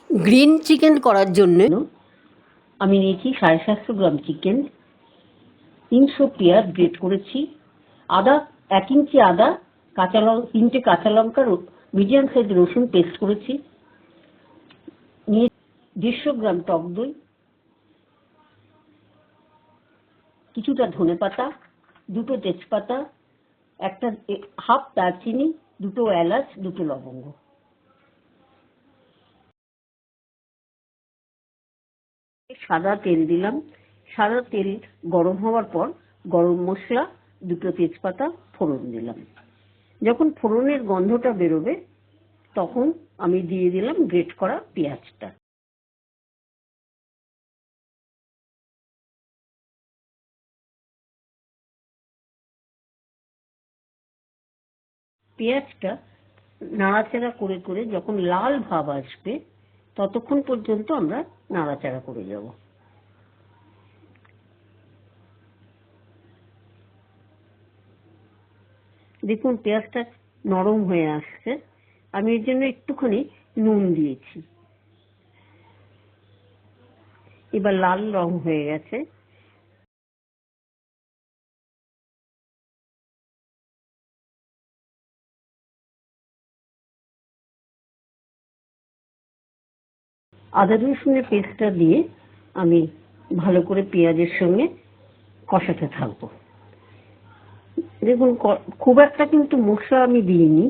Green chicken করার জন্য আমি নিয়েছি 750 গ্রাম চিকেন, 300 পেঁয়াজ গ্রেট করেছি, আদা 1 ইঞ্চি আদা, তিনটে কাঁচা লঙ্কা, মিডিয়াম সাইজ রসুন পেস্ট করেছি, নিয়ে 150 গ্রাম টক দই, কিছুটা ধনেপাতা, 2টো তেজপাতা, হাফ দারচিনি, 2টো এলাচ, 2টো লবঙ্গ। সাদা তেল দিলাম। সাদা তেল গরম হওয়ার পর গরম মশলা, 2টো তেজপাতা ফোড়ন দিলাম। যখন ফোড়নের গন্ধটা বেরোবে তখন আমি দিয়ে দিলাম গ্রেট করা পেঁয়াজটা। পেঁয়াজটা নাড়াচাড়া করে করে যখন লাল ভাব আসবে ততক্ষণ পর্যন্ত আমরা নাড়াচাড়া করে যাব। দেখুন পেঁয়াজটা নরম হয়ে আসছে, আমি এর জন্য একটুখানি নুন দিয়েছি। এবার লাল রং হয়ে গেছে। আদা রসুনের পেস্টটা দিয়ে আমি ভালো করে পেঁয়াজের সঙ্গে কষাতে থাকবো। দেখুন খুব একটা কিন্তু মশলা আমি দিইনি,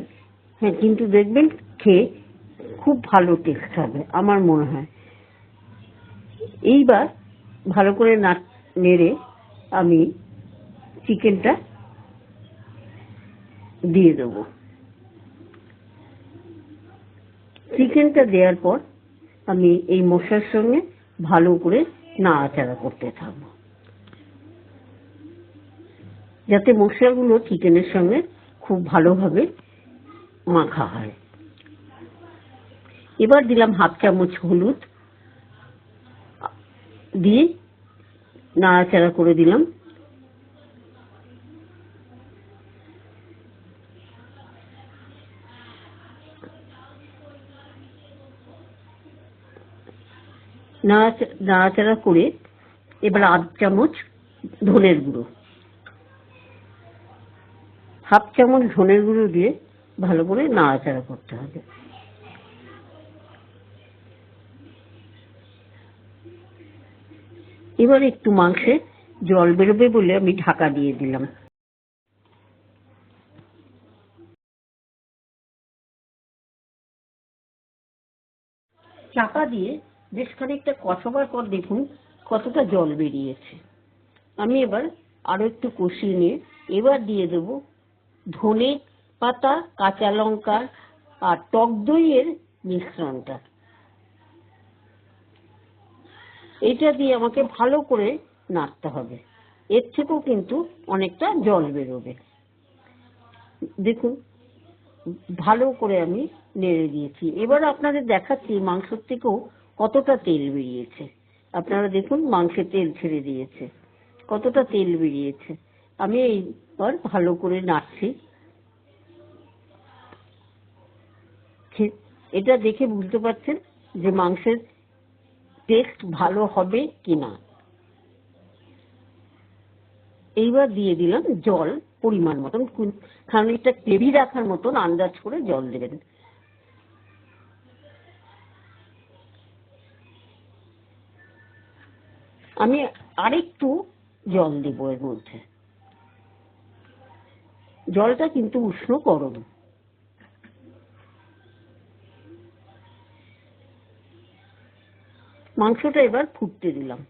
হ্যাঁ, কিন্তু দেখবেন খেয়ে খুব ভালো টেস্ট হবে আমার মনে হয়। এইবার ভালো করে নেড়ে আমি চিকেনটা দিয়ে দেবো। চিকেনটা দেওয়ার পর আমি এই মশলার সঙ্গে ভালো করে নাড়াচাড়া করতে থাকবো যাতে মশলাগুলো চিকেনের সঙ্গে খুব ভালোভাবে মাখা হয়। এবার দিলাম হাফ চামচ হলুদ, দিয়ে নাড়াচাড়া করে দিলাম। নাড়াচাড়া করে এবার আধ চামচ ধনের গুঁড়ো, হাফ চামচ ধনের গুঁড়ো দিয়ে ভালো করে নাড়াচাড়া করতে হবে। এবার একটু মাংসে জল বেরোবে বলে আমি ঢাকা দিয়ে দিলাম। চাপা দিয়ে বেশ খানিকটা কষাবার পর দেখুন কতটা জল বেরিয়েছে। আমি এবার আরো একটু কষিয়ে নিয়ে এবার দিয়ে দেব ধনে পাতা, কাঁচা লঙ্কা আর টক দইয়ের মিশ্রণটা। এটা দিয়ে আমাকে ভালো করে নাড়তে হবে, এর থেকেও কিন্তু অনেকটা জল বেরোবে। দেখুন ভালো করে আমি নেড়ে দিয়েছি। এবার আপনাদের দেখাচ্ছি মাংসের থেকেও কতটা তেল বেরিয়েছে। আপনারা দেখুন মাংসে তেল ছেড়ে দিয়েছে, কতটা তেল বেরিয়েছে। আমি এইবার ভালো করে নাড়ছি। এটা দেখে বুঝতে পারছেন যে মাংসের টেস্ট ভালো হবে কিনা। এইবার দিয়ে দিলাম জল পরিমাণ মতন, খানিকটা গ্রেভি রাখার মতন আন্দাজ করে জল দেবেন। আমি আরেকটু জল দেবো এর মধ্যে। জলটা কিন্তু উষ্ণ গরম। মাংসটা এবার ফুটতে দিলাম।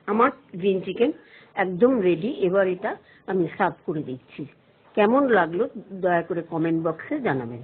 আমার গ্রিন চিকেন একদম রেডি। এবার এটা আমি সার্ভ করে দিচ্ছি। কেমন লাগলো দয়া করে কমেন্ট বক্সে জানাবেন।